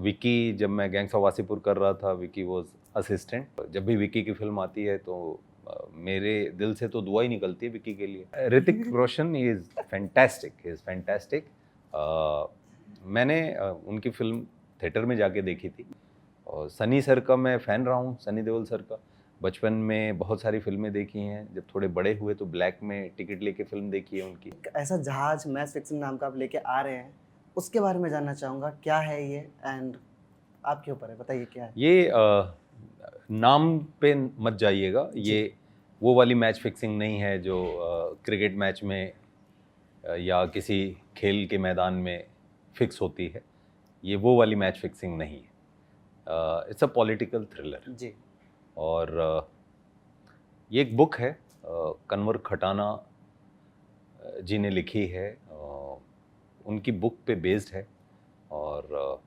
विकी, जब मैं gangs of Wasseypur कर रहा था, विकी वॉज असिस्टेंट। जब भी विकी की फिल्म आती है तो मेरे दिल से तो दुआ ही निकलती है विकी के लिए। Hrithik Roshan is fantastic. मैंने उनकी फिल्म थिएटर में जाके देखी थी, और सनी सर का मैं फ़ैन रहा हूँ, सनी देओल सर का। बचपन में बहुत सारी फिल्में देखी हैं, जब थोड़े बड़े हुए तो ब्लैक में टिकट लेके फिल्म देखी है उनकी। एक ऐसा जहाज मैच फिक्सिंग नाम का आप लेके आ रहे हैं, उसके बारे में जानना चाहूँगा, क्या है ये एंड आपके ऊपर है, बताइए क्या है? ये नाम पे मत जाइएगा, ये वो वाली मैच फिक्सिंग नहीं है जो क्रिकेट मैच में या किसी खेल के मैदान में फिक्स होती है। ये वो वाली मैच फिक्सिंग नहीं है। It's a political thriller. जी। और ये एक बुक है, कन्वर खटाना जी ने लिखी है, उनकी बुक पे बेस्ड है। और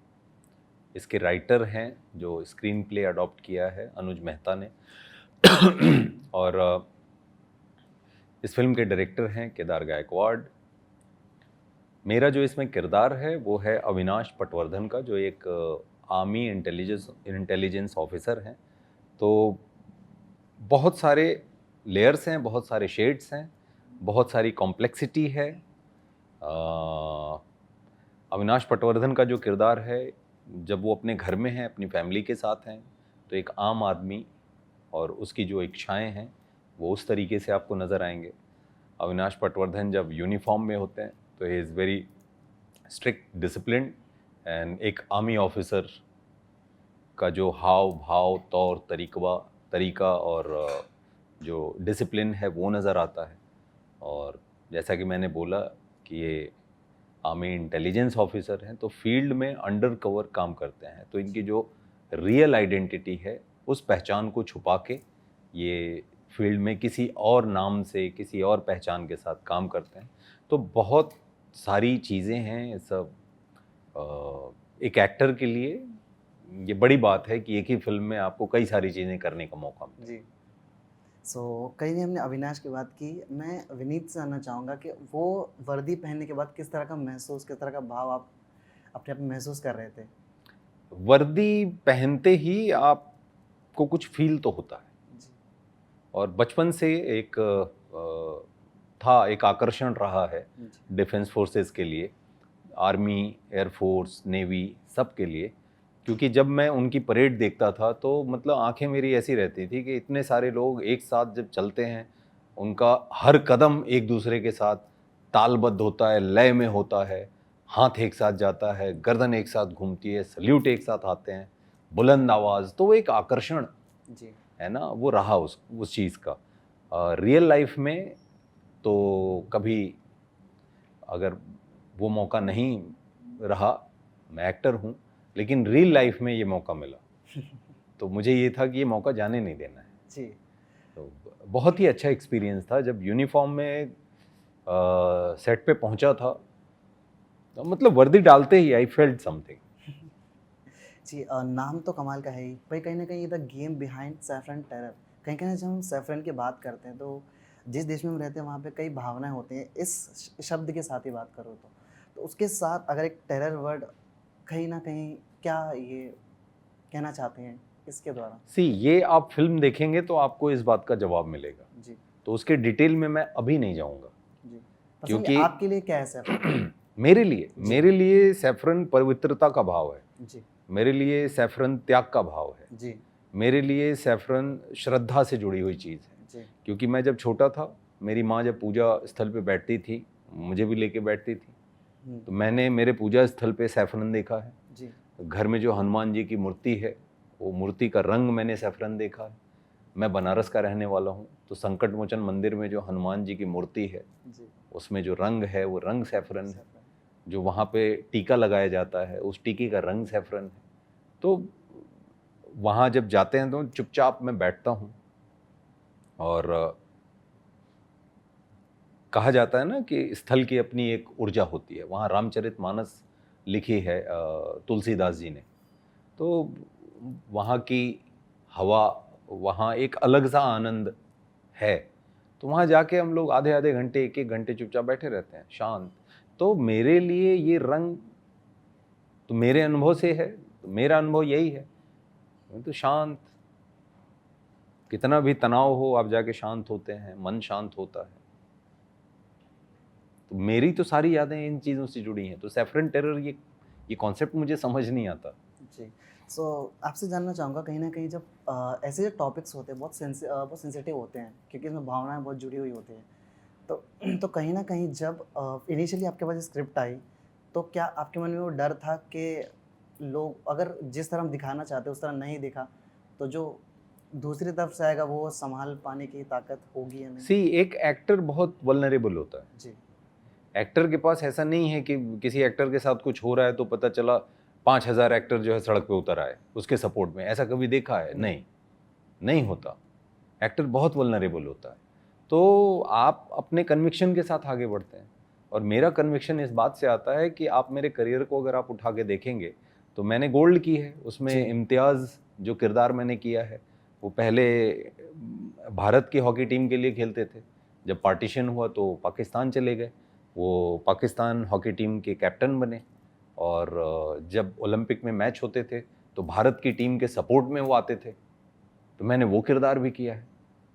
इसके राइटर हैं जो स्क्रीन प्ले अडॉप्ट किया है, अनुज मेहता ने। और इस फिल्म के डायरेक्टर हैं केदार गायकवाड। मेरा जो इसमें किरदार है वो है अविनाश पटवर्धन का, जो एक आर्मी इंटेलिजेंस ऑफिसर हैं। तो बहुत सारे लेयर्स हैं, बहुत सारे शेड्स हैं, बहुत सारी कॉम्प्लेक्सिटी है। अविनाश पटवर्धन का जो किरदार है, जब वो अपने घर में हैं, अपनी फैमिली के साथ हैं, तो एक आम आदमी और उसकी जो इच्छाएं हैं वो उस तरीके से आपको नज़र आएंगे। अविनाश पटवर्धन जब यूनिफॉर्म में होते हैं तो he is very strict, discipline, and एक आर्मी ऑफिसर का जो हाव भाव, तौर तरीका और जो डिसिप्लिन है वो नज़र आता है। और जैसा कि मैंने बोला कि ये आर्मी इंटेलिजेंस ऑफिसर हैं, तो फील्ड में अंडर कवर काम करते हैं, तो इनकी जो रियल आइडेंटिटी है उस पहचान को छुपा के ये फील्ड में किसी और नाम से, किसी और पहचान के साथ काम करते हैं। तो बहुत सारी चीज़ें हैं सब। एक एक्टर के लिए ये बड़ी बात है कि एक ही फिल्म में आपको कई सारी चीज़ें करने का मौका मिले। जी। कहीं नहीं, हमने अविनाश की बात की, मैं विनीत से जानना चाहूँगा कि वो वर्दी पहनने के बाद किस तरह का महसूस, किस तरह का भाव आप अपने आप में महसूस कर रहे थे? वर्दी पहनते ही आपको कुछ फील तो होता है। जी। और बचपन से एक एक आकर्षण रहा है जी। डिफेंस फोर्सेस के लिए, आर्मी, एयरफोर्स, नेवी, सब के लिए। क्योंकि जब मैं उनकी परेड देखता था तो मतलब आंखें मेरी ऐसी रहती थी कि इतने सारे लोग एक साथ जब चलते हैं, उनका हर कदम एक दूसरे के साथ तालबद्ध होता है, लय में होता है, हाथ एक साथ जाता है, गर्दन एक साथ घूमती है, सल्यूट एक साथ आते हैं, बुलंद आवाज़, तो वो एक आकर्षण जी। है ना, वो रहा उस चीज़ का। रियल लाइफ में तो कभी अगर वो मौका नहीं रहा, मैं एक्टर हूँ, लेकिन रियल लाइफ में ये मौका मिला तो मुझे ये था कि ये मौका जाने नहीं देना है। जी। तो बहुत ही अच्छा एक्सपीरियंस था जब यूनिफॉर्म में सेट पे पहुंचा था, तो मतलब वर्दी डालते ही आई फेल्ट समथिंग। जी, नाम तो कमाल का है ही, पर कहीं न कहीं the game behind saffron terror, कहीं जब हम सैफरन की बात करते हैं तो जिस देश में हम रहते हैं वहाँ पे कई भावनाएँ होती हैं, इस शब्द के साथ ही बात करूँ तो उसके साथ अगर एक टेरर वर्ड, कहीं न कहीं क्या ये कहना चाहते हैं इसके द्वारा? ये आप फिल्म देखेंगे तो आपको इस बात का जवाब मिलेगा, जी। तो उसके डिटेल में मैं अभी नहीं जाऊंगा। जी। पर्सनली क्योंकि आपके लिए क्या है सैफरन? मेरे लिए जी। मेरे लिए सैफरन पवित्रता का भाव है। जी। मेरे लिए सैफरन त्याग का भाव है। जी। मेरे लिए सैफरन श्रद्धा से जुड़ी हुई चीज़ है। जी। क्योंकि मैं जब छोटा था, मेरी माँ जब पूजा स्थल पे बैठती थी, मुझे भी लेके बैठती थी, तो मैंने मेरे पूजा स्थल पे सैफरन देखा है। जी। घर में जो हनुमान जी की मूर्ति है, वो मूर्ति का रंग मैंने सैफरन देखा है। मैं बनारस का रहने वाला हूँ, तो संकट मोचन मंदिर में जो हनुमान जी की मूर्ति है, जी। उसमें जो रंग है वो रंग सैफरन है। सैफरन। जो वहाँ पे टीका लगाया जाता है, उस टीके का रंग सैफरन है। तो वहाँ जब जाते हैं तो चुपचाप मैं बैठता हूँ, और कहा जाता है ना कि स्थल की अपनी एक ऊर्जा होती है। वहाँ रामचरितमानस लिखी है तुलसीदास जी ने, तो वहाँ की हवा, वहाँ एक अलग सा आनंद है। तो वहाँ जाके हम लोग आधे आधे घंटे, एक एक घंटे चुपचाप बैठे रहते हैं शांत। तो मेरे लिए ये रंग, तो मेरे अनुभव से है, तो मेरा अनुभव यही है, मैं तो शांत, कितना भी तनाव हो आप जाके शांत होते हैं, मन शांत होता है। तो मेरी तो सारी यादें इन चीज़ों से जुड़ी हैं। तो सैफरन टेरर ये कॉन्सेप्ट मुझे समझ नहीं आता। जी। सो आपसे जानना चाहूँगा कहीं न कहीं जब ऐसे जो टॉपिक्स होते हैं बहुत सेंसिटिव होते हैं क्योंकि इसमें भावनाएँ बहुत जुड़ी हुई होती हैं। तो तो कहीं न कहीं जब इनिशियली आपके पास स्क्रिप्ट आई, तो क्या आपके मन में वो डर था कि लोग अगर जिस तरह हम दिखाना चाहते हैं उस तरह नहीं दिखा, तो जो दूसरी तरफ से आएगा वो सँभाल पाने की ताकत होगी या नहीं? सी एक एक्टर बहुत वल्नरेबल होता है। जी, एक्टर के पास ऐसा नहीं है कि किसी एक्टर के साथ कुछ हो रहा है तो पता चला 5,000 एक्टर जो है सड़क पे उतर आए उसके सपोर्ट में। ऐसा कभी देखा है? नहीं, नहीं होता। एक्टर बहुत वल्नरेबल होता है। तो आप अपने कन्विक्शन के साथ आगे बढ़ते हैं, और मेरा कन्विक्शन इस बात से आता है कि आप मेरे करियर को अगर आप उठा के देखेंगे तो मैंने गोल्ड की है। उसमें जी। इम्तियाज़ जो किरदार मैंने किया है, वो पहले भारत की हॉकी टीम के लिए खेलते थे। जब पार्टीशन हुआ तो पाकिस्तान चले गए। वो पाकिस्तान हॉकी टीम के कैप्टन बने, और जब ओलंपिक में मैच होते थे तो भारत की टीम के सपोर्ट में वो आते थे। तो मैंने वो किरदार भी किया है।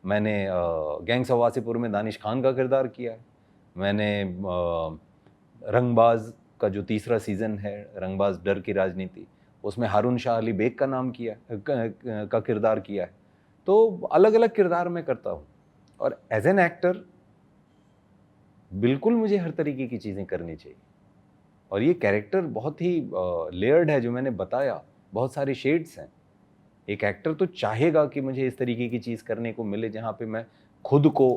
मैंने गैंग्स ऑफ वासेपुर में दानिश खान का किरदार किया है। मैंने रंगबाज का जो तीसरा सीज़न है, रंगबाज डर की राजनीति, उसमें हारून शाह अली बेग का नाम किया का किरदार किया है। तो अलग अलग किरदार मैं करता हूँ, और एज एन एक्टर बिल्कुल मुझे हर तरीके की चीज़ें करनी चाहिए। और ये कैरेक्टर बहुत ही लेयर्ड है, जो मैंने बताया, बहुत सारे शेड्स हैं। एक एक्टर तो चाहेगा कि मुझे इस तरीके की चीज़ करने को मिले जहाँ पे मैं खुद को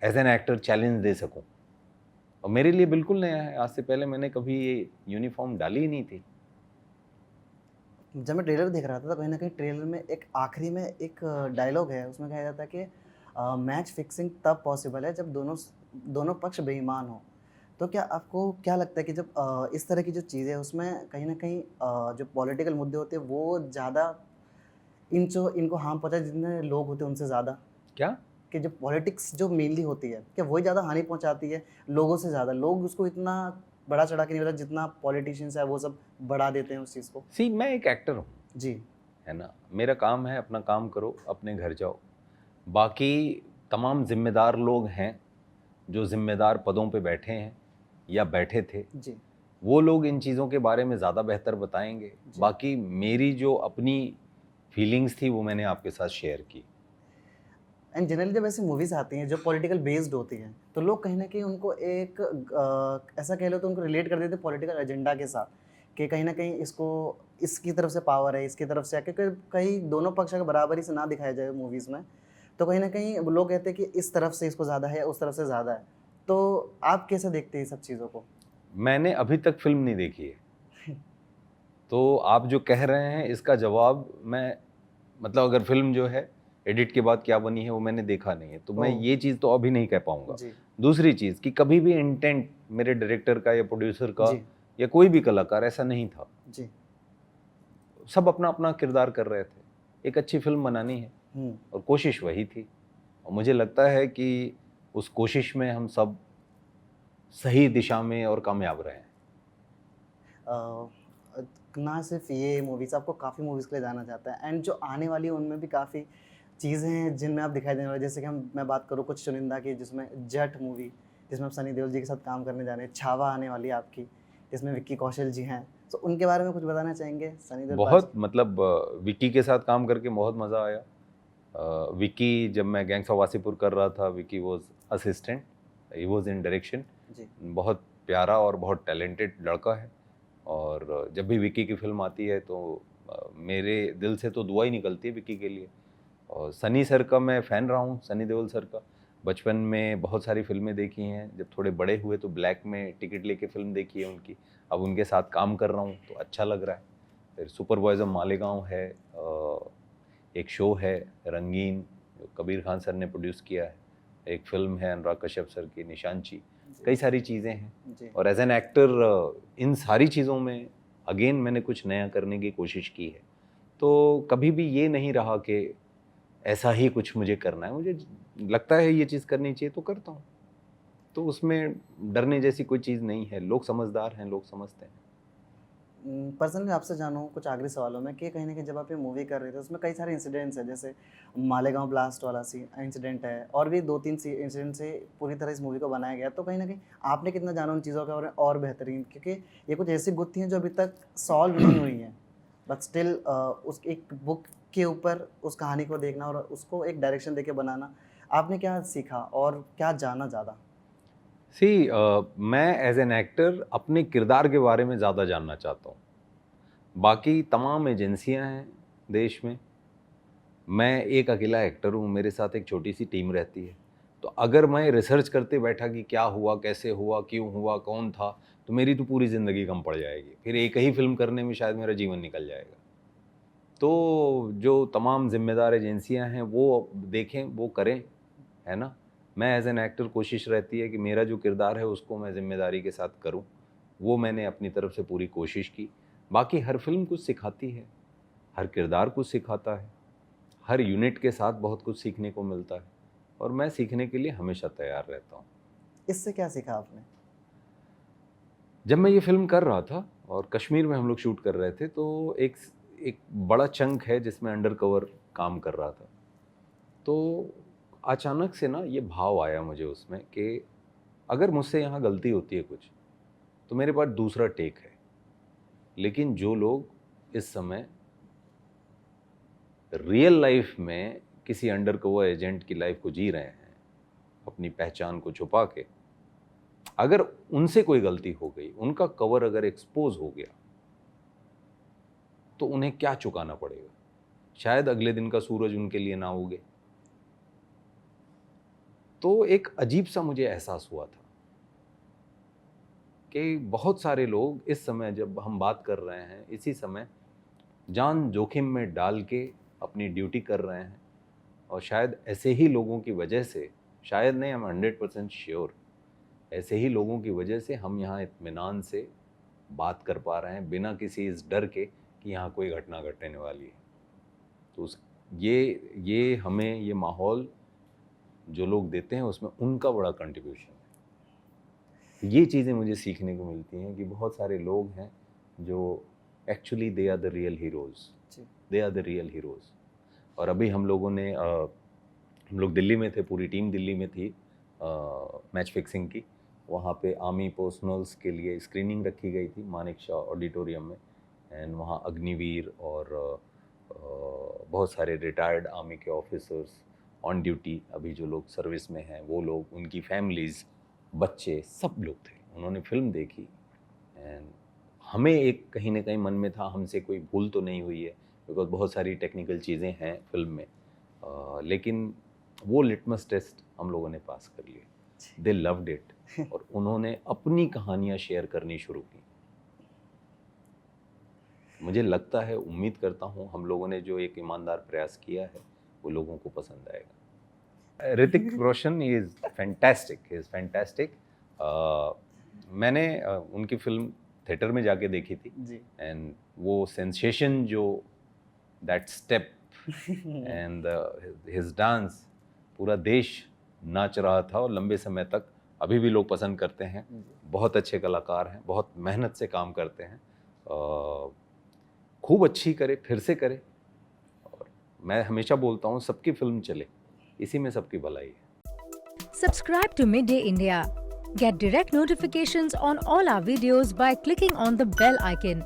एज एन एक्टर चैलेंज दे सकूं, और मेरे लिए बिल्कुल नया है। आज से पहले मैंने कभी ये यूनिफॉर्म डाली ही नहीं थी। जब मैं ट्रेलर देख रहा था तो कहीं न कहीं ट्रेलर में एक आखिरी में एक डायलॉग है, उसमें कहा जाता है कि मैच फिक्सिंग तब पॉसिबल है जब दोनों पक्ष बेईमान हों। तो क्या आपको क्या लगता है कि जब इस तरह की जो चीज़ें हैं उसमें कहीं न कहीं जो पॉलिटिकल मुद्दे होते हैं वो ज़्यादा इनको हार्म पहुँचाते हैं जितने लोग होते हैं उनसे ज़्यादा? क्या? कि जो पॉलिटिक्स जो मेनली होती है, क्या वही ज़्यादा हानि पहुँचाती है लोगों से ज़्यादा? लोग उसको इतना बढ़ा-चढ़ा के नहीं बताते जितना पॉलिटिशियंस है वो सब बढ़ा देते हैं उस चीज़ को। सी मैं एक एक्टर हूँ, जी, है ना। मेरा काम है अपना काम करो, अपने घर जाओ। बाकी तमाम जिम्मेदार लोग हैं जो जिम्मेदार पदों पे बैठे हैं या बैठे थे, जी, वो लोग इन चीज़ों के बारे में ज़्यादा बेहतर बताएंगे। जी। बाकी मेरी जो अपनी फीलिंग्स थी वो मैंने आपके साथ शेयर की। एंड जनरली जब ऐसी मूवीज़ आती हैं जो पॉलिटिकल बेस्ड होती हैं, तो लोग कहीं न कहीं उनको एक ऐसा कह लो तो उनको रिलेट कर देते हैं पॉलिटिकल एजेंडा के साथ, कि कहीं न कहीं इसको इसकी तरफ से पावर है, इसकी तरफ से है क्योंकि कहीं दोनों पक्ष अगर बराबरी से ना दिखाया जाए मूवीज़ में, तो कहीं न कहीं वो लोग कहते हैं कि इस तरफ से इसको ज़्यादा है, उस तरफ से ज़्यादा है। तो आप कैसे देखते हैं ये सब चीज़ों को? मैंने अभी तक फिल्म नहीं देखी है, तो आप जो कह रहे हैं इसका जवाब मैं, मतलब अगर फिल्म जो है एडिट के बाद क्या बनी है वो मैंने देखा नहीं है, तो मैं ओह! ये चीज़ तो अभी नहीं कह पाऊंगा। जी, दूसरी चीज़ कि कभी भी इंटेंट मेरे डायरेक्टर का या प्रोड्यूसर का जी, या कोई भी कलाकार ऐसा नहीं था। जी। सब अपना अपना किरदार कर रहे थे। एक अच्छी फिल्म बनानी है, हुँ। और कोशिश वही थी, और मुझे लगता है कि उस कोशिश में हम सब सही दिशा में और कामयाब रहे हैं। अ, ना सिर्फ ये मूवीज़ आपको काफ़ी मूवीज़ के लिए जाना चाहता है एंड जो आने वाली है उनमें भी काफ़ी चीज़ें हैं जिनमें आप दिखाई देने वाले जैसे कि हम मैं बात करूँ कुछ चुनिंदा की जिसमें जट मूवी जिसमें आप सनी देओल जी के साथ काम करने जा रहे हैं, छावा आने वाली है आपकी जिसमें विक्की कौशल जी हैं, तो उनके बारे में कुछ बताना चाहेंगे सनी देओल पाजी? बहुत मतलब विक्की के साथ काम करके बहुत मज़ा आया। विक्की, जब मैं गैंग्स ऑफ वासेपुर कर रहा था, Vicky was assistant, he was in direction. जी, बहुत प्यारा और बहुत टैलेंटेड लड़का है, और जब भी विक्की की फिल्म आती है तो मेरे दिल से तो दुआ ही निकलती है विक्की के लिए। और सनी सर का मैं फ़ैन रहा हूँ, सनी देओल सर का। बचपन में बहुत सारी फ़िल्में देखी हैं, जब थोड़े बड़े हुए तो ब्लैक में टिकट लेके फ़िल्म देखी है उनकी। अब उनके साथ काम कर रहा हूँ तो अच्छा लग रहा है। फिर सुपरवाइज़र मालेगाँव है, एक शो है रंगीन, जो कबीर खान सर ने प्रोड्यूस किया है। एक फ़िल्म है अनुराग कश्यप सर की, निशांची। जी, कई सारी चीज़ें हैं, जी, और एज़ एन एक्टर इन सारी चीज़ों में अगेन मैंने कुछ नया करने की कोशिश की है। तो कभी भी ये नहीं रहा कि ऐसा ही कुछ मुझे करना है। मुझे लगता है ये चीज़ करनी चाहिए तो करता हूँ। तो उसमें डरने जैसी कोई चीज़ नहीं है। लोग समझदार हैं, लोग समझते हैं। पर्सनली आपसे जानूँ कुछ आखिरी सवालों में कि कहीं न कहीं जब आप ये मूवी कर रहे थे उसमें कई सारे इंसिडेंट्स हैं, जैसे मालेगाँव ब्लास्ट वाला इंसिडेंट है और भी 2-3 इंसिडेंट से पूरी तरह इस मूवी को बनाया गया। तो कहीं न कहीं आपने कितना जाना उन चीज़ों के बारे में और बेहतरीन, क्योंकि ये कुछ ऐसी गुत्थी हैं जो अभी तक सॉल्व नहीं हुई हैं। बट स्टिल उस एक बुक के ऊपर उस कहानी को देखना और उसको एक डायरेक्शन देके बनाना, आपने क्या सीखा और क्या जाना ज़्यादा? सी मैं एज एन एक्टर अपने किरदार के बारे में ज़्यादा जानना चाहता हूँ। बाकी तमाम एजेंसियां हैं देश में, मैं एक अकेला एक्टर हूँ, मेरे साथ एक छोटी सी टीम रहती है। तो अगर मैं रिसर्च करते बैठा कि क्या हुआ, कैसे हुआ, क्यों हुआ, कौन था, तो मेरी तो पूरी ज़िंदगी कम पड़ जाएगी। फिर एक ही फिल्म करने में शायद मेरा जीवन निकल जाएगा। तो जो तमाम ज़िम्मेदार एजेंसियां हैं वो देखें, वो करें, है ना? मैं एज एन एक्टर कोशिश रहती है कि मेरा जो किरदार है उसको मैं ज़िम्मेदारी के साथ करूं। वो मैंने अपनी तरफ से पूरी कोशिश की। बाकी हर फिल्म कुछ सिखाती है, हर किरदार कुछ सिखाता है, हर यूनिट के साथ बहुत कुछ सीखने को मिलता है और मैं सीखने के लिए हमेशा तैयार रहता हूँ। इससे क्या सीखा आपने? जब मैं ये फिल्म कर रहा था और कश्मीर में हम लोग शूट कर रहे थे, तो एक बड़ा चंक है जिसमें अंडर कवर काम कर रहा था। तो अचानक से ना ये भाव आया मुझे उसमें कि अगर मुझसे यहाँ गलती होती है कुछ, तो मेरे पास दूसरा टेक है। लेकिन जो लोग इस समय रियल लाइफ में किसी अंडर कवर एजेंट की लाइफ को जी रहे हैं, अपनी पहचान को छुपा के, अगर उनसे कोई गलती हो गई, उनका कवर अगर एक्सपोज हो गया, तो उन्हें क्या चुकाना पड़ेगा? शायद अगले दिन का सूरज उनके लिए ना उगे। तो एक अजीब सा मुझे एहसास हुआ था कि बहुत सारे लोग इस समय जब हम बात कर रहे हैं, इसी समय जान जोखिम में डाल के अपनी ड्यूटी कर रहे हैं और शायद ऐसे ही लोगों की वजह से, शायद नहीं, हम 100% श्योर, ऐसे ही लोगों की वजह से हम यहाँ इत्मीनान से बात कर पा रहे हैं बिना किसी इस डर के कि यहाँ कोई घटना घटने वाली है। तो ये हमें ये माहौल जो लोग देते हैं उसमें उनका बड़ा कंट्रीब्यूशन है। ये चीज़ें मुझे सीखने को मिलती हैं कि बहुत सारे लोग हैं जो actually they are the real heroes, they are the real heroes. और अभी हम लोगों ने हम लोग दिल्ली में थे, पूरी टीम दिल्ली में थी मैच फिक्सिंग की। वहाँ पे आर्मी पर्सनल्स के लिए स्क्रीनिंग रखी गई थी मानेकशॉ ऑडिटोरियम में, एंड वहाँ अग्निवीर और बहुत सारे रिटायर्ड आर्मी के ऑफिसर्स ऑन ड्यूटी, अभी जो लोग सर्विस में हैं वो लोग, उनकी फैमिलीज़, बच्चे, सब लोग थे। उन्होंने फिल्म देखी एंड हमें एक कहीं ना कहीं मन में था हमसे कोई भूल तो नहीं हुई है, बिकॉज बहुत सारी टेक्निकल चीज़ें हैं फिल्म में, लेकिन वो लिटमस टेस्ट हम लोगों ने पास कर लिए। दे लव्ड इट और उन्होंने अपनी कहानियाँ शेयर करनी शुरू की। मुझे लगता है, उम्मीद करता हूँ हम लोगों ने जो एक ईमानदार प्रयास किया है वो लोगों को पसंद आएगा। Hrithik Roshan is fantastic. मैंने उनकी फिल्म थिएटर में जाके देखी थी जी। एंड वो सेंसेशन, जो that step and his dance, पूरा देश नाच रहा था और लंबे समय तक अभी भी लोग पसंद करते हैं। बहुत अच्छे कलाकार हैं, बहुत मेहनत से काम करते हैं। खूब अच्छी करे, फिर से करे। और मैं हमेशा बोलता हूँ सबकी फिल्म चले, इसी में सबकी भलाई है। Subscribe to Midday India. Get direct notifications on all our videos by clicking on the bell icon.